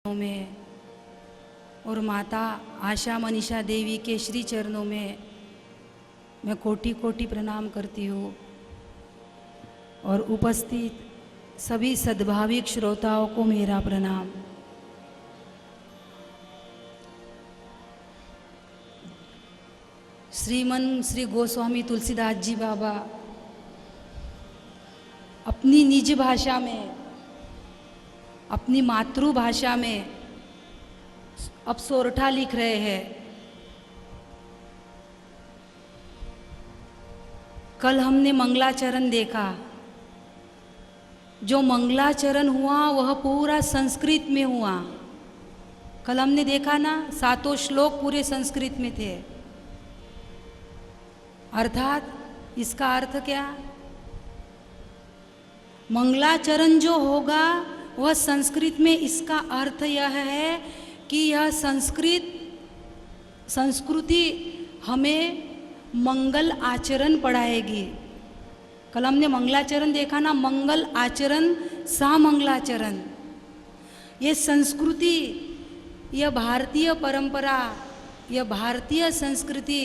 में और माता आशा मनीषा देवी के श्री चरणों में मैं कोटि कोटि प्रणाम करती हूँ और उपस्थित सभी सद्भाविक श्रोताओं को मेरा प्रणाम। श्रीमन श्री गोस्वामी तुलसीदास जी बाबा अपनी निज भाषा में, अपनी मातृभाषा में अब सोरठा लिख रहे हैं। कल हमने मंगलाचरण देखा। जो मंगलाचरण हुआ वह पूरा संस्कृत में हुआ। कल हमने देखा ना, 7 श्लोक पूरे संस्कृत में थे। अर्थात इसका अर्थ क्या? मंगलाचरण जो होगा वह संस्कृत में, इसका अर्थ यह है कि यह संस्कृति हमें मंगल आचरण पढ़ाएगी। कल हमने मंगलाचरण देखा ना, मंगल आचरण सा मंगलाचरण। ये संस्कृति, यह भारतीय परंपरा, यह भारतीय संस्कृति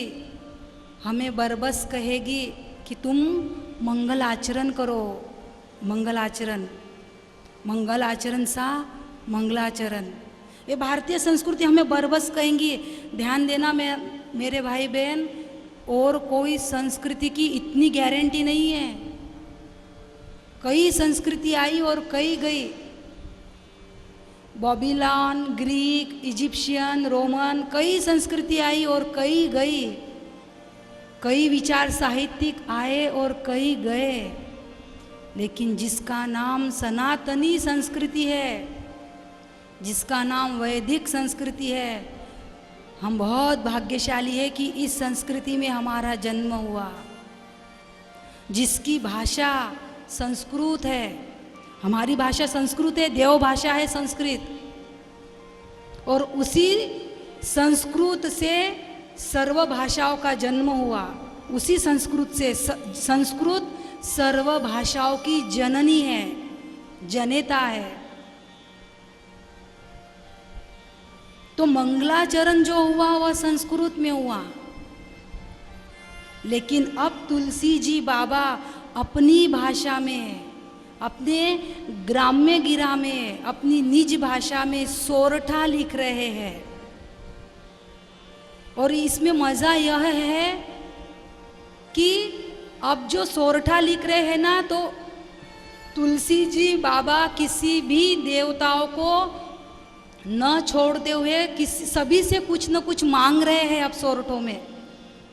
हमें बरबस कहेगी कि तुम मंगल आचरण करो। मंगल आचरण, मंगल आचरण सा मंगलाचरण, ये भारतीय संस्कृति हमें बरबस कहेंगी। ध्यान देना मेरे भाई बहन, और कोई संस्कृति की इतनी गारंटी नहीं है। कई संस्कृति आई और कई गई। बॉबीलोन, ग्रीक, इजिप्शियन, रोमन, कई संस्कृति आई और कई गई। कई विचार साहित्यिक आए और कई गए, लेकिन जिसका नाम सनातनी संस्कृति है, जिसका नाम वैदिक संस्कृति है, हम बहुत भाग्यशाली है कि इस संस्कृति में हमारा जन्म हुआ। जिसकी भाषा संस्कृत है, हमारी भाषा संस्कृत है, देव भाषा है संस्कृत, और उसी संस्कृत से सर्व भाषाओं का जन्म हुआ। उसी संस्कृत से, संस्कृत सर्व भाषाओं की जननी है, जनेता है। तो मंगलाचरण जो हुआ वह संस्कृत में हुआ, लेकिन अब तुलसी जी बाबा अपनी भाषा में, अपने ग्राम्य गिरा में, अपनी निज भाषा में सोरठा लिख रहे हैं। और इसमें मजा यह है कि अब जो सोरठा लिख रहे हैं ना, तो तुलसी जी बाबा किसी भी देवताओं को न छोड़ते हुए सभी से कुछ न कुछ मांग रहे हैं। अब सोरठों में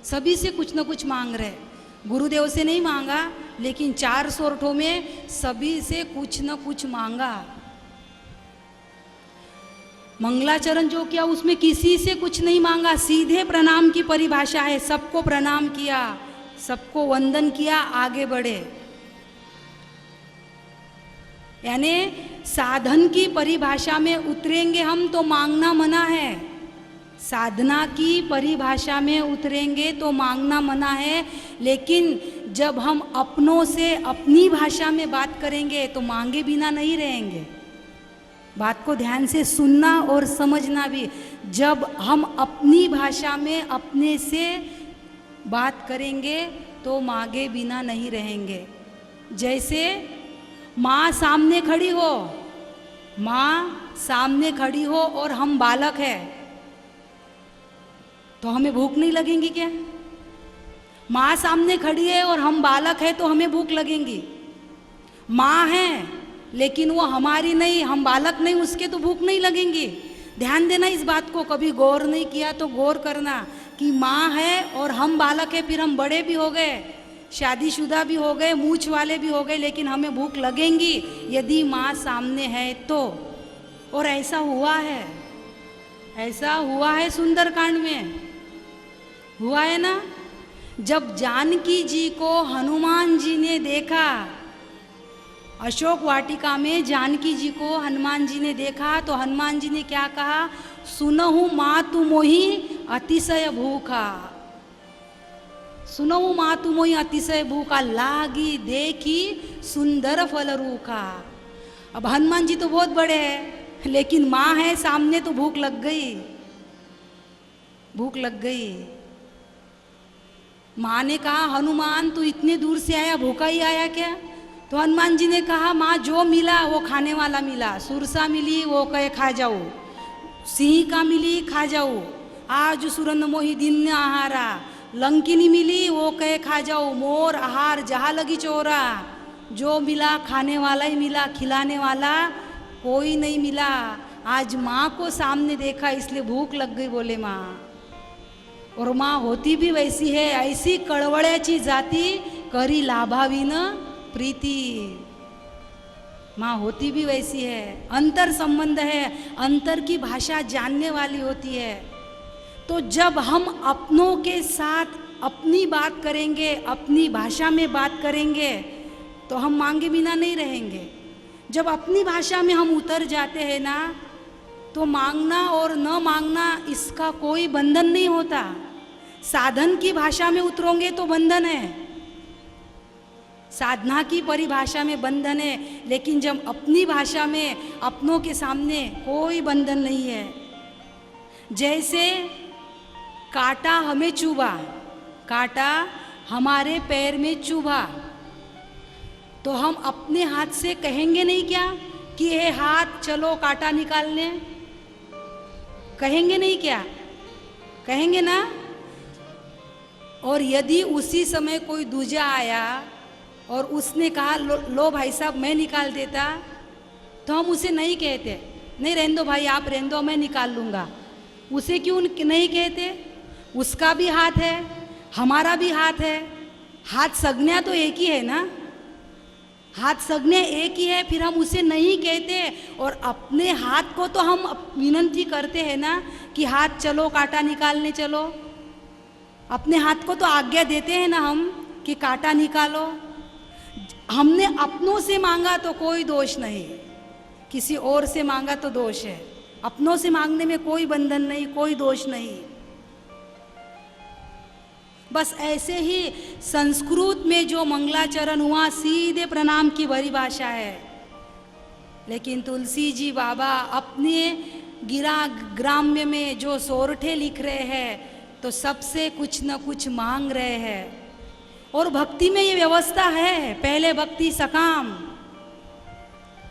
सभी से कुछ न कुछ मांग रहे हैं। गुरुदेव से नहीं मांगा, लेकिन 4 सोरठों में सभी से कुछ न कुछ मांगा। मंगलाचरण जो किया उसमें किसी से कुछ नहीं मांगा, सीधे प्रणाम की परिभाषा है। सबको प्रणाम किया, सबको वंदन किया, आगे बढ़े। यानी साधन की परिभाषा में उतरेंगे हम तो मांगना मना है। साधना की परिभाषा में उतरेंगे तो मांगना मना है, लेकिन जब हम अपनों से अपनी भाषा में बात करेंगे तो मांगे बिना नहीं रहेंगे। बात को ध्यान से सुनना और समझना भी। जब हम अपनी भाषा में अपने से बात करेंगे तो मांगे बिना नहीं रहेंगे। जैसे माँ सामने खड़ी हो, माँ सामने खड़ी हो और हम बालक है, तो हमें भूख नहीं लगेगी क्या? माँ सामने खड़ी है और हम बालक है तो हमें भूख लगेगी। माँ है लेकिन वो हमारी नहीं, हम बालक नहीं, उसके तो भूख नहीं लगेंगी। ध्यान देना इस बात को, कभी गौर नहीं किया तो गौर करना कि माँ है और हम बालक है, फिर हम बड़े भी हो गए, शादीशुदा भी हो गए, मूछ वाले भी हो गए, लेकिन हमें भूख लगेंगी यदि माँ सामने है तो। और ऐसा हुआ है, ऐसा हुआ है सुंदरकांड में, हुआ है ना। जब जानकी जी को हनुमान जी ने देखा, अशोक वाटिका में जानकी जी को हनुमान जी ने देखा, तो हनुमान जी ने क्या कहा? सुनहु मातु मोहि अतिशय भूखा, सुनहु मातु मोहि अतिशय भूखा, लागी देखी सुंदर फल रूखा। अब हनुमान जी तो बहुत बड़े हैं, लेकिन माँ है सामने तो भूख लग गई, भूख लग गई। माँ ने कहा हनुमान तू इतने दूर से आया, भूखा ही आया क्या? तो हनुमान जी ने कहा माँ जो मिला वो खाने वाला मिला, सुरसा मिली वो कहे खा जाओ, सिंह का मिली खा जाओ, आज सुरन मोहि दिन आहारा, लंकिनी मिली वो कहे खा जाओ, मोर आहार जहाँ लगी चोरा, जो मिला खाने वाला ही मिला, खिलाने वाला कोई नहीं मिला। आज माँ को सामने देखा इसलिए भूख लग गई, बोले माँ। और माँ होती भी वैसी है, ऐसी कळवळ्याची जाती करी लाभावी न प्रीति। माँ होती भी वैसी है, अंतर संबंध है, अंतर की भाषा जानने वाली होती है। तो जब हम अपनों के साथ अपनी बात करेंगे, अपनी भाषा में बात करेंगे, तो हम मांगे बिना नहीं रहेंगे। जब अपनी भाषा में हम उतर जाते हैं ना, तो मांगना और न मांगना इसका कोई बंधन नहीं होता। साधन की भाषा में उतरोगे तो बंधन है, साधना की परिभाषा में बंधन है, लेकिन जब अपनी भाषा में अपनों के सामने कोई बंधन नहीं है। जैसे कांटा हमें चुभा, कांटा हमारे पैर में चुभा, तो हम अपने हाथ से कहेंगे नहीं क्या कि ये हाथ चलो कांटा निकालने? कहेंगे नहीं क्या? कहेंगे ना। और यदि उसी समय कोई दूजा आया और उसने कहा लो भाई साहब मैं निकाल देता, तो हम उसे नहीं कहते, नहीं रहने दो भाई आप रहने दो मैं निकाल लूँगा। उसे क्यों नहीं कहते? उसका भी हाथ है, हमारा भी हाथ है, हाथ सगना तो एक ही है ना, हाथ सगने एक ही है, फिर हम उसे नहीं कहते। और अपने हाथ को तो हम विनंती करते हैं ना कि हाथ चलो कांटा निकालने चलो, अपने हाथ को तो आज्ञा देते हैं ना हम कि कांटा निकालो। हमने अपनों से मांगा तो कोई दोष नहीं, किसी और से मांगा तो दोष है। अपनों से मांगने में कोई बंधन नहीं, कोई दोष नहीं। बस ऐसे ही संस्कृत में जो मंगलाचरण हुआ सीधे प्रणाम की भरी भाषा है, लेकिन तुलसी जी बाबा अपने गिरा ग्राम्य में जो सोरठे लिख रहे हैं तो सबसे कुछ न कुछ मांग रहे हैं। और भक्ति में ये व्यवस्था है, पहले भक्ति सकाम,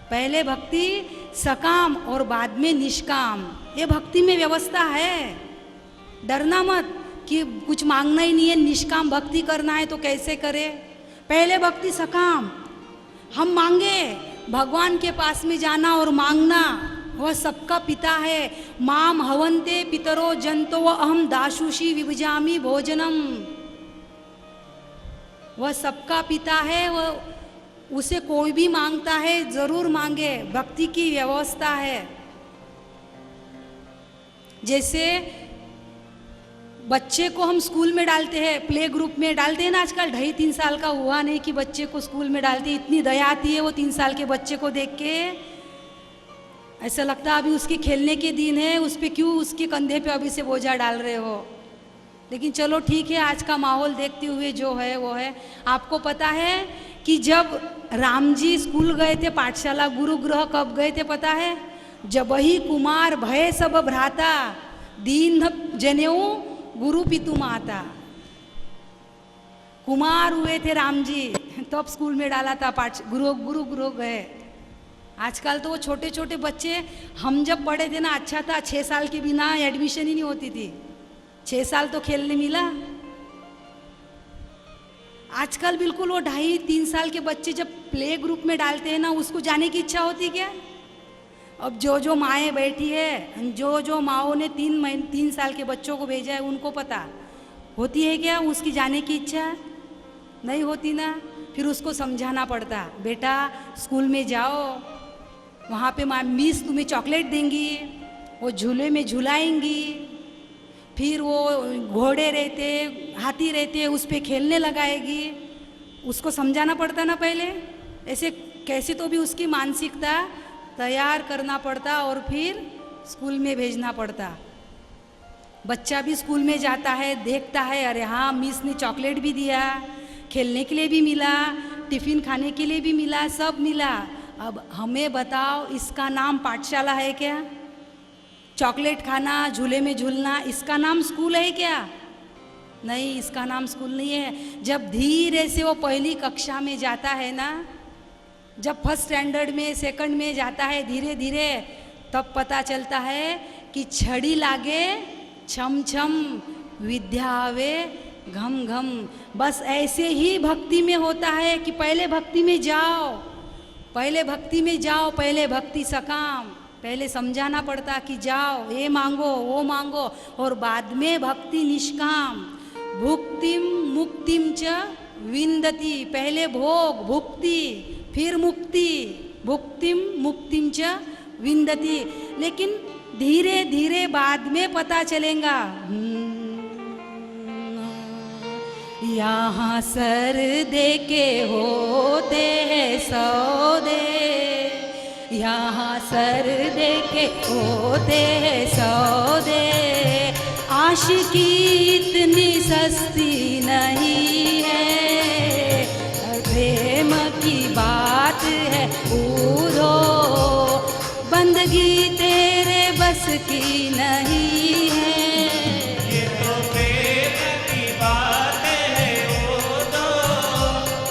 पहले भक्ति सकाम और बाद में निष्काम, ये भक्ति में व्यवस्था है। डरना मत कि कुछ मांगना ही नहीं है, निष्काम भक्ति करना है तो कैसे करे। पहले भक्ति सकाम, हम मांगे, भगवान के पास में जाना और मांगना, वह सबका पिता है। माम हवन्ते पितरो जंतो अहम दाशुषी विभजामि भोजनम, वह सबका पिता है, वह उसे कोई भी मांगता है जरूर मांगे, भक्ति की व्यवस्था है। जैसे बच्चे को हम स्कूल में डालते हैं, प्ले ग्रुप में डालते हैं ना, आजकल 2.5-3 साल का हुआ नहीं कि बच्चे को स्कूल में डालते हैं। इतनी दया आती है वो 3 साल के बच्चे को देख के, ऐसा लगता है अभी उसके खेलने के दिन है, उस पर क्यों उसके कंधे पे अभी से बोझा डाल रहे हो। लेकिन चलो ठीक है, आज का माहौल देखते हुए जो है वो है। आपको पता है कि जब राम जी स्कूल गए थे, पाठशाला गुरुगृह कब गए थे पता है? जब ही कुमार भय सब भ्राता, दीन जनेऊ गुरु पितु माता। कुमार हुए थे राम जी तब स्कूल में डाला था, गुरु गए। आजकल तो वो छोटे छोटे बच्चे, हम जब पढ़े थे ना अच्छा था, 6 साल के बिना एडमिशन ही नहीं होती थी, 6 साल तो खेलने मिला। आजकल बिल्कुल वो 2.5-3 साल के बच्चे जब प्ले ग्रुप में डालते हैं ना, उसको जाने की इच्छा होती क्या? अब जो माएँ बैठी है, जो माओं ने 3 साल के बच्चों को भेजा है, उनको पता होती है क्या उसकी जाने की इच्छा? नहीं होती ना। फिर उसको समझाना पड़ता, बेटा स्कूल में जाओ, वहाँ पे मिस तुम्हें चॉकलेट देंगी, वो झूले में झुलाएंगी, फिर वो घोड़े रहते, हाथी रहते, उस पर खेलने लगाएगी। उसको समझाना पड़ता ना पहले, ऐसे कैसे तो भी उसकी मानसिकता तैयार करना पड़ता और फिर स्कूल में भेजना पड़ता। बच्चा भी स्कूल में जाता है, देखता है, अरे हाँ मिस ने चॉकलेट भी दिया, खेलने के लिए भी मिला, टिफ़िन खाने के लिए भी मिला, सब मिला। अब हमें बताओ, इसका नाम पाठशाला है क्या? चॉकलेट खाना, झूले में झूलना, इसका नाम स्कूल है क्या? नहीं, इसका नाम स्कूल नहीं है। जब धीरे से वो पहली कक्षा में जाता है ना, जब फर्स्ट स्टैंडर्ड में, सेकंड में जाता है धीरे धीरे, तब पता चलता है कि छड़ी लागे छम छम, विद्या आवे घम घम। बस ऐसे ही भक्ति में होता है कि पहले भक्ति में जाओ, पहले भक्ति में जाओ, पहले भक्ति सकाम, पहले समझाना पड़ता कि जाओ, ये मांगो वो मांगो, और बाद में भक्ति निष्काम। भुक्तिम मुक्तिम च विंदति, पहले भोग भुक्ति फिर मुक्ति, भुक्तिम मुक्तिम च विंदति। लेकिन धीरे धीरे बाद में पता चलेगा। यहाँ सर दे के होते हैं सौदे, यहाँ सर दे के होते हैं सौदे। आशिकी इतनी सस्ती नहीं है, प्रेम की बात है पूरो, बंदगी तेरे बस की नहीं है। ये तो प्रेम की बात है पूरो,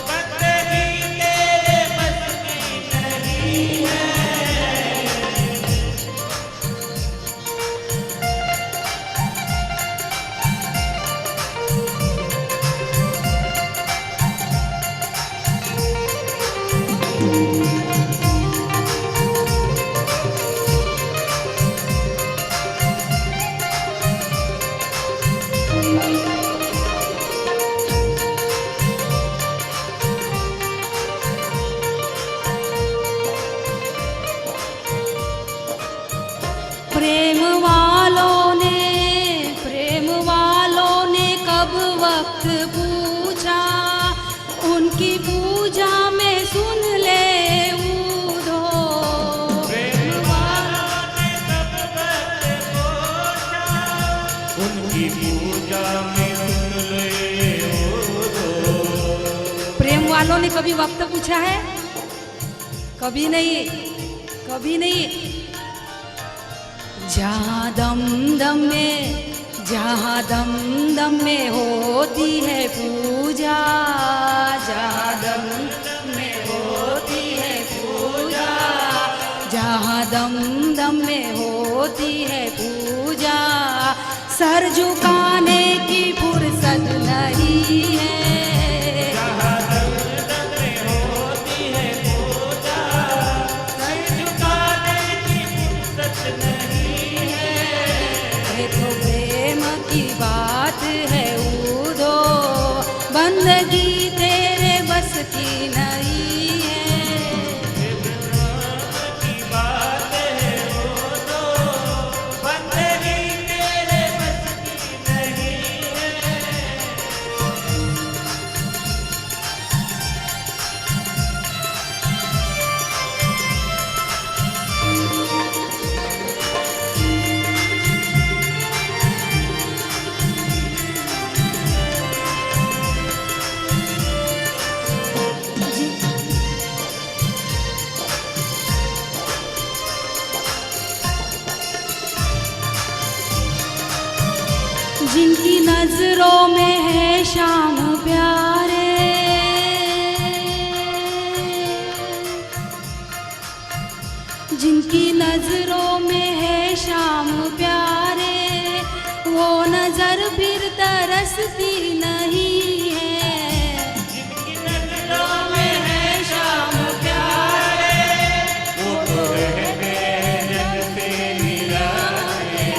बंदगी तेरे बस की नहीं है। प्रेम वालों ने कब वक्त पूछा, उनकी पूजा में सुन ले ऊधो। प्रेम वालों ने कब वक्त पूछा, उनकी पूजा में सुन ले ऊधो। प्रेम वालों ने कभी वक्त पूछा है? कभी नहीं, कभी नहीं। जहाँ दम दम में, जहाँ दम दम में होती है पूजा, जहाँ दम दम में होती है पूजा, जहाँ दम दम में होती है पूजा, सर झुकाने की फुर्सत नहीं है। जहाँ दम दम में होती है पूजा, सर झुकाने की फुर्सत नहीं है। ये तो प्रेम की बात है ऊधो, बंदगी तेरे बस की नहीं है। प्रेम की बात है ऊधो, बंदगी तेरे बस की नहीं है। जिनकी नजरों में है शाम प्यारे, जिनकी नजरों में है शाम प्यारे, वो नजर फिर तरसती नहीं है। जिनकी नजरों में है शाम प्यारे, वो तो रहते हैं जग से निराले।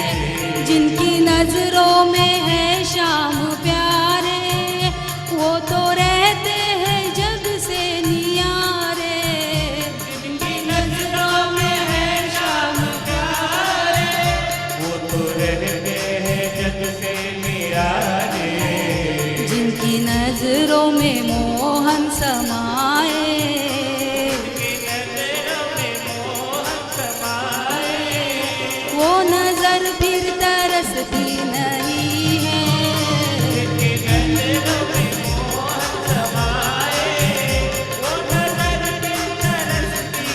जिनकी नजरों में है शाम प्यारे, वो तो रहते हैं जग से नियारे। जिनकी नजरों में है शाम प्यारे, वो तो रहते हैं जग से निराले। जिनकी नजरों में मोहन समाए, जिनकी नजरों में मोहन समाए, वो नजर फिर तरसती नहीं है। जिनकी नजरों में मोहन समाए, वो नजर फिर तरसती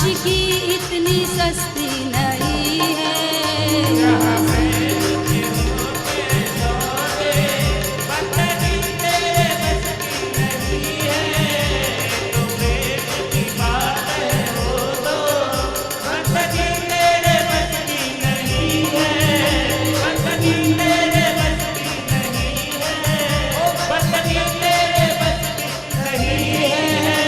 आशिकी इतनी सस्ती नहीं है। जहाँ मेरे होके सोए, बंदगी तेरे बस की नहीं है। तो प्रेम की बात है वो तो, बंदगी तेरे बस की नहीं है। बंदगी तेरे बस की नहीं है। ओ बंदगी तेरे बस की नहीं है।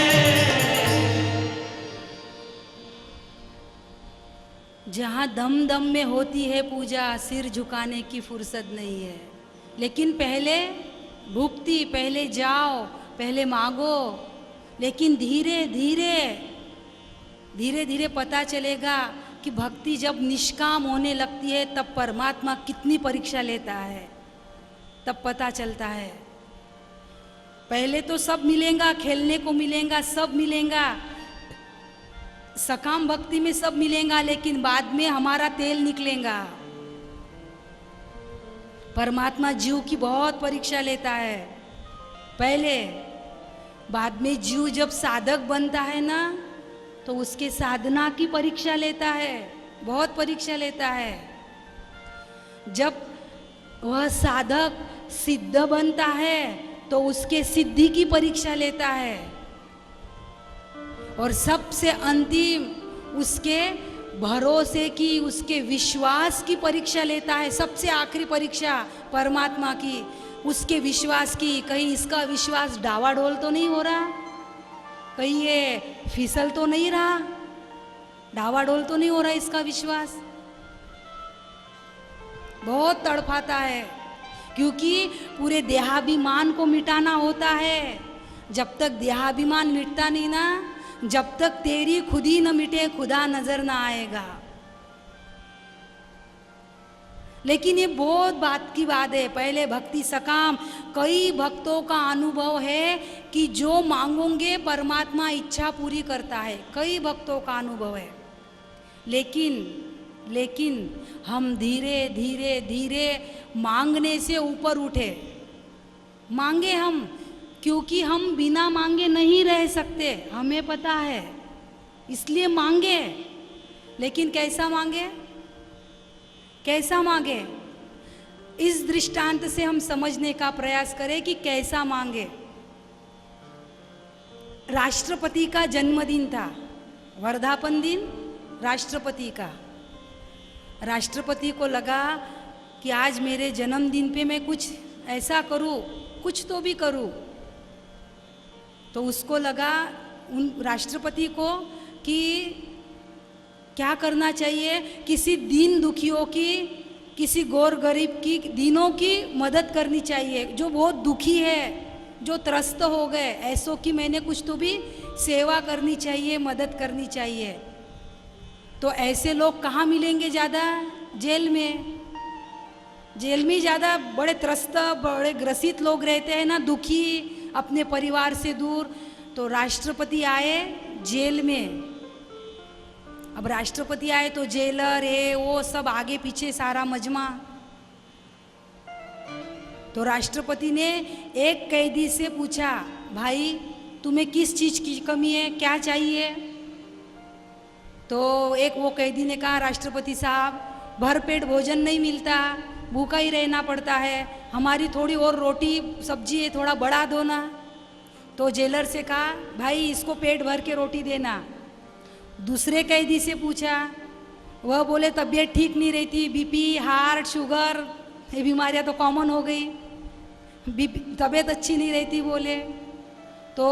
जहाँ दम दम में होती है पूजा, सिर झुकाने की फुर्सत नहीं है। लेकिन पहले भुगती, पहले जाओ, पहले मांगो। लेकिन धीरे धीरे धीरे धीरे पता चलेगा कि भक्ति जब निष्काम होने लगती है तब परमात्मा कितनी परीक्षा लेता है, तब पता चलता है। पहले तो सब मिलेगा, खेलने को मिलेगा, सब मिलेगा, सकाम भक्ति में सब मिलेगा, लेकिन बाद में हमारा तेल निकलेगा। परमात्मा जीव की बहुत परीक्षा लेता है पहले। बाद में जीव जब साधक बनता है ना, तो उसके साधना की परीक्षा लेता है, बहुत परीक्षा लेता है। जब वह साधक सिद्ध बनता है तो उसके सिद्धि की परीक्षा लेता है। और सबसे अंतिम उसके भरोसे की, उसके विश्वास की परीक्षा लेता है। सबसे आखिरी परीक्षा परमात्मा की, उसके विश्वास की। कहीं इसका विश्वास डावाडोल तो नहीं हो रहा, कहीं ये फिसल तो नहीं रहा, डावाडोल तो नहीं हो रहा इसका विश्वास। बहुत तड़पाता है, क्योंकि पूरे देहाभिमान को मिटाना होता है। जब तक देहाभिमान मिटता नहीं ना, जब तक तेरी खुदी न मिटे खुदा नजर ना आएगा। लेकिन ये बहुत बात की बात है। पहले भक्ति सकाम, कई भक्तों का अनुभव है कि जो मांगोगे परमात्मा इच्छा पूरी करता है, कई भक्तों का अनुभव है। लेकिन हम धीरे धीरे धीरे मांगने से ऊपर उठे। मांगे हम, क्योंकि हम बिना मांगे नहीं रह सकते, हमें पता है, इसलिए मांगे। लेकिन कैसा मांगे, कैसा मांगे, इस दृष्टांत से हम समझने का प्रयास करें कि कैसा मांगे। राष्ट्रपति का जन्मदिन था, वर्धापन दिन राष्ट्रपति का। राष्ट्रपति को लगा कि आज मेरे जन्मदिन पे मैं कुछ ऐसा करूं, कुछ तो भी करूं। तो उसको लगा, उन राष्ट्रपति को, कि क्या करना चाहिए, किसी दीन दुखियों की, किसी गौर गरीब की, दीनों की मदद करनी चाहिए, जो बहुत दुखी है, जो त्रस्त हो गए, ऐसों की मैंने कुछ तो भी सेवा करनी चाहिए, मदद करनी चाहिए। तो ऐसे लोग कहाँ मिलेंगे ज़्यादा? जेल में। जेल में ज़्यादा बड़े त्रस्त, बड़े ग्रसित लोग रहते हैं ना, दुखी, अपने परिवार से दूर। तो राष्ट्रपति आए जेल में। अब राष्ट्रपति आए तो जेलर है वो सब आगे पीछे सारा मजमा। तो राष्ट्रपति ने एक कैदी से पूछा, भाई तुम्हें किस चीज की कमी है, क्या चाहिए? तो एक वो कैदी ने कहा, राष्ट्रपति साहब भरपेट भोजन नहीं मिलता, भूखा ही रहना पड़ता है, हमारी थोड़ी और रोटी सब्जी है, थोड़ा बढ़ा दो ना। तो जेलर से कहा, भाई इसको पेट भर के रोटी देना। दूसरे कैदी से पूछा, वह बोले तबीयत ठीक नहीं रहती, बीपी, हार्ट, शुगर, ये बीमारियां तो कॉमन हो गई, तबीयत अच्छी नहीं रहती बोले। तो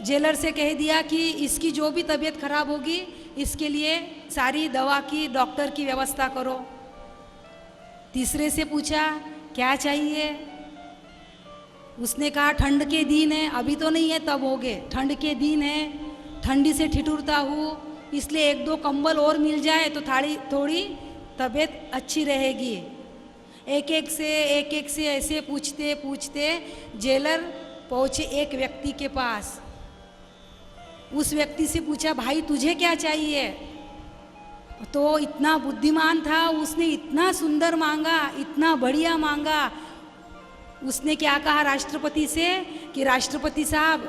जेलर से कह दिया कि इसकी जो भी तबीयत खराब होगी इसके लिए सारी दवा की, डॉक्टर की व्यवस्था करो। तीसरे से पूछा, क्या चाहिए? उसने कहा, ठंड के दिन है, अभी तो नहीं है तब हो गए, ठंड के दिन है, ठंडी से ठिठुरता हूँ, इसलिए एक दो कंबल और मिल जाए तो थोड़ी तबीयत अच्छी रहेगी। एक एक से ऐसे पूछते पूछते जेलर पहुँचे एक व्यक्ति के पास। उस व्यक्ति से पूछा, भाई तुझे क्या चाहिए? तो इतना बुद्धिमान था, उसने इतना सुंदर मांगा, इतना बढ़िया मांगा। उसने क्या कहा राष्ट्रपति से कि राष्ट्रपति साहब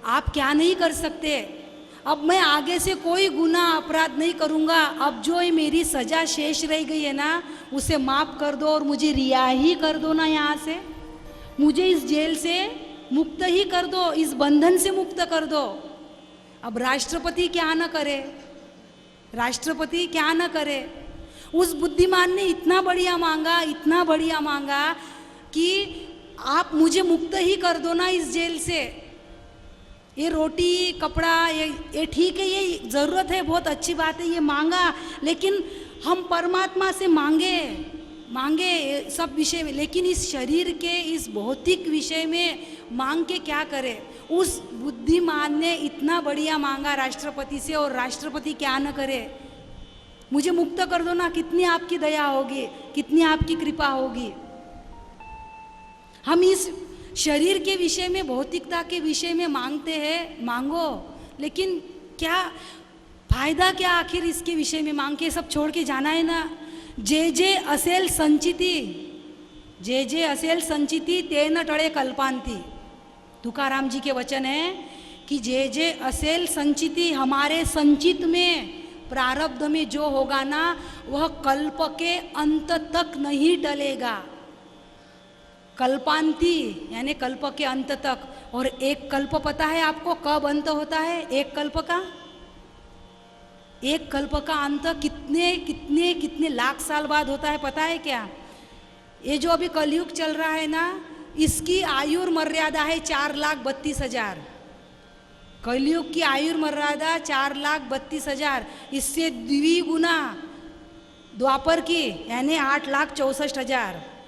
आप क्या नहीं कर सकते, अब मैं आगे से कोई गुनाह अपराध नहीं करूँगा। अब जो ये मेरी सज़ा शेष रह गई है ना, उसे माफ़ कर दो और मुझे रिहाई कर दो ना यहाँ से। मुझे इस जेल से मुक्त ही कर दो, इस बंधन से मुक्त कर दो। अब राष्ट्रपति क्या न करे, राष्ट्रपति क्या न करे। उस बुद्धिमान ने इतना बढ़िया मांगा, इतना बढ़िया मांगा कि आप मुझे मुक्त ही कर दो ना इस जेल से। ये रोटी कपड़ा ये ठीक है, ये ज़रूरत है, बहुत अच्छी बात है, ये मांगा। लेकिन हम परमात्मा से मांगे सब विषय में, लेकिन इस शरीर के इस भौतिक विषय में मांग के क्या करें। उस बुद्धिमान ने इतना बढ़िया मांगा राष्ट्रपति से, और राष्ट्रपति क्या न करे, मुझे मुक्त कर दो ना। कितनी आपकी दया होगी, कितनी आपकी कृपा होगी। हम इस शरीर के विषय में, भौतिकता के विषय में मांगते हैं, मांगो, लेकिन क्या फायदा, क्या आखिर इसके विषय में मांग के। सब छोड़ के जाना है ना। जे जे असेल संचिती, जे जे असेल संचिती ते न टळे कल्पांती। तुकाराम जी के वचन है कि जे जे असेल संचिती, हमारे संचित में, प्रारब्ध में जो होगा ना, वह कल्प के अंत तक नहीं टलेगा। कल्पांती यानी कल्प के अंत तक। और एक कल्प पता है आपको कब अंत होता है? एक कल्प का अंत कितने कितने कितने लाख साल बाद होता है पता है क्या? ये जो अभी कलयुग चल रहा है ना, इसकी आयु मर्यादा है 4,32,000। कलयुग की आयु मर्यादा 4,32,000। इससे द्विगुना द्वापर की यानी 8,64,000।